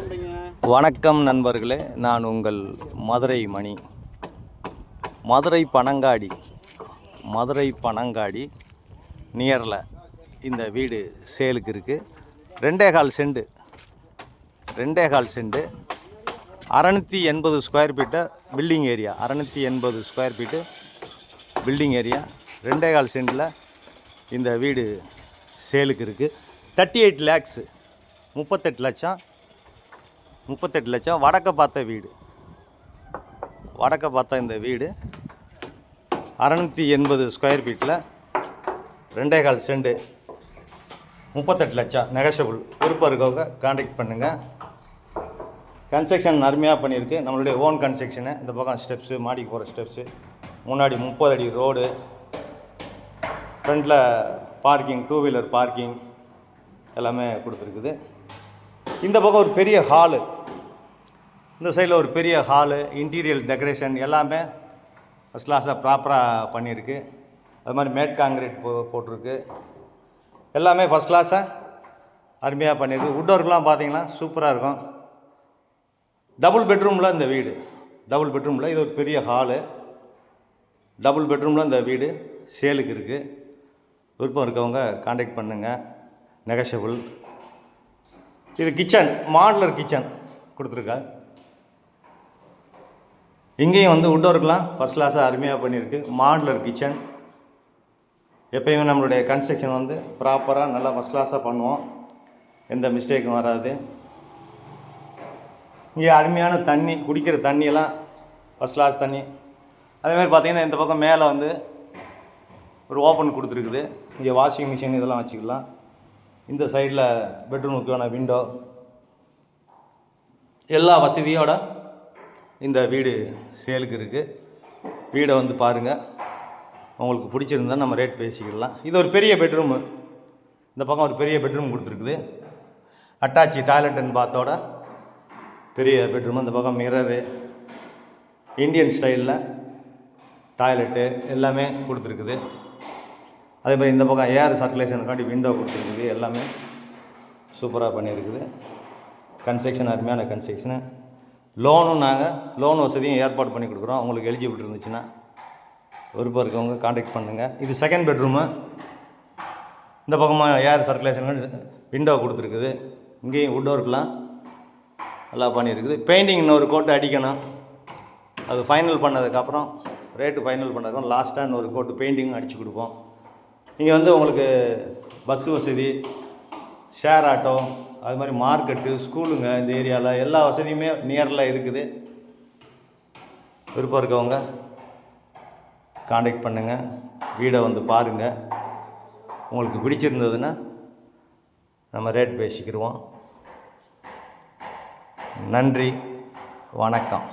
வணக்கம் நண்பர்களே, நான் உங்கள் மதுரை மணி. மதுரை பனங்காடி நியரில் இந்த வீடு சேலுக்கு இருக்குது. 2.25 cent 680 square feet building area. 680 square feet building area 2.25 சென்டில் இந்த வீடு சேலுக்கு இருக்குது. 38 லேக்ஸு, 38 லட்சம். வடக்க பார்த்த இந்த வீடு 680 ஸ்கொயர் ஃபீட்டில் 2.25 சென்ட் 38 லட்சம். நெகஷபிள். விருப்பம் இருக்கவங்க கான்டாக்ட் பண்ணுங்கள். கன்ஸ்ட்ரக்ஷன் அருமையாக பண்ணியிருக்கு. நம்மளுடைய ஓன் கன்ஸ்ட்ரக்ஷனு. இந்த பக்கம் ஸ்டெப்ஸு, மாடிக்கு போகிற ஸ்டெப்ஸு, முன்னாடி 30 அடி ரோடு, ஃப்ரண்டில் பார்க்கிங், 2 வீலர் பார்க்கிங் எல்லாமே கொடுத்துருக்குது. இந்த பக்கம் ஒரு பெரிய ஹாலு, இந்த சைடில் ஒரு பெரிய ஹாலு, இன்டீரியர் டெக்கரேஷன் எல்லாமே ஃபஸ்ட் கிளாஸாக ப்ராப்பராக பண்ணியிருக்கு. அது மாதிரி மேட் காங்கிரீட் போட்டிருக்கு. எல்லாமே ஃபஸ்ட் கிளாஸாக அருமையாக பண்ணியிருக்கு. வுட் ஒர்க்லாம் பார்த்தீங்கன்னா சூப்பராக இருக்கும். டபுள் பெட்ரூமில் இந்த வீடு, இது ஒரு பெரிய ஹாலு. டபுள் பெட்ரூமில் இந்த வீடு சேலுக்கு இருக்குது. விருப்பம் இருக்கவங்க கான்டாக்ட் பண்ணுங்கள். நெகஷபிள். இது கிச்சன், மாடுலர் கிச்சன் கொடுத்துருக்கா. இங்கேயும் வந்து வுட் ஒர்க்லாம் ஃபஸ்ட் கிளாஸாக அருமையாக பண்ணியிருக்கு. Modular kitchen. எப்பயுமே நம்மளுடைய கன்ஸ்ட்ரக்ஷன் வந்து ப்ராப்பராக நல்லா ஃபஸ்ட் கிளாஸாக பண்ணுவோம், எந்த மிஸ்டேக்கும் வராது. இங்கே அருமையான தண்ணி, குடிக்கிற தண்ணியெல்லாம் ஃபஸ்ட் கிளாஸ் தண்ணி. அதேமாதிரி பார்த்திங்கன்னா இந்த பக்கம் மேலே வந்து ஒரு ஓப்பன் கொடுத்துருக்குது. இங்கே வாஷிங் மிஷின் இதெல்லாம் வச்சுக்கலாம். இந்த சைடில் பெட்ரூமுக்கான விண்டோ, எல்லா வசதியோட இந்த வீடு சேலுக்கு இருக்குது. வீடை வந்து பாருங்கள். உங்களுக்கு பிடிச்சிருந்தா நம்ம ரேட் பேசிக்கலாம். இது ஒரு பெரிய பெட்ரூமு. இந்த பக்கம் ஒரு பெரிய பெட்ரூம் கொடுத்துருக்குது. அட்டாச்சி டாய்லெட் அண்ட் பாத்தோட பெரிய பெட்ரூமு. இந்த பக்கம் மிரரு, இந்தியன் ஸ்டைலில் டாய்லெட்டு எல்லாமே கொடுத்துருக்குது. அதே மாதிரி இந்த பக்கம் ஏர் சர்க்குலேஷனுக்காண்டி விண்டோ கொடுத்துருக்குது. எல்லாமே சூப்பராக பண்ணியிருக்குது. கன்ஸ்ட்ரக்ஷன் அருமையான கன்ஸ்ட்ரக்ஷனு. லோன் வசதியும் ஏற்பாடு பண்ணி கொடுக்குறோம். உங்களுக்கு எலிஜிபிள் இருந்துச்சுன்னா விருப்பம் இருக்கவங்க கான்டாக்ட் பண்ணுங்கள். இது செகண்ட் பெட்ரூமு. இந்த பக்கமாக ஏர் சர்க்குலேஷன் விண்டோ கொடுத்துருக்குது. இங்கேயும் வுட் ஒர்க்லாம் நல்லா பண்ணியிருக்குது. பெயிண்டிங் இன்னொரு கோட்டு அடிக்கணும். அது ஃபைனல் பண்ணதுக்கப்புறம், ரேட்டு ஃபைனல் பண்ணதுக்கப்புறம் லாஸ்ட்டாக இன்னொரு கோட்டு பெயிண்டிங் அடித்து கொடுப்போம். இங்கே வந்து உங்களுக்கு பஸ்ஸு வசதி, ஷேர் ஆட்டோ, அது மாதிரி மார்க்கெட்டு, ஸ்கூலுங்க இந்த ஏரியாவில் எல்லா வசதியுமே நியரில் இருக்குது. விருப்பம் இருக்கவங்க கான்டாக்ட் பண்ணுங்கள். வீடை வந்து பாருங்கள். உங்களுக்கு பிடிச்சிருந்ததுன்னா நம்ம ரேட் பேசிக்கிடுவோம். நன்றி, வணக்கம்.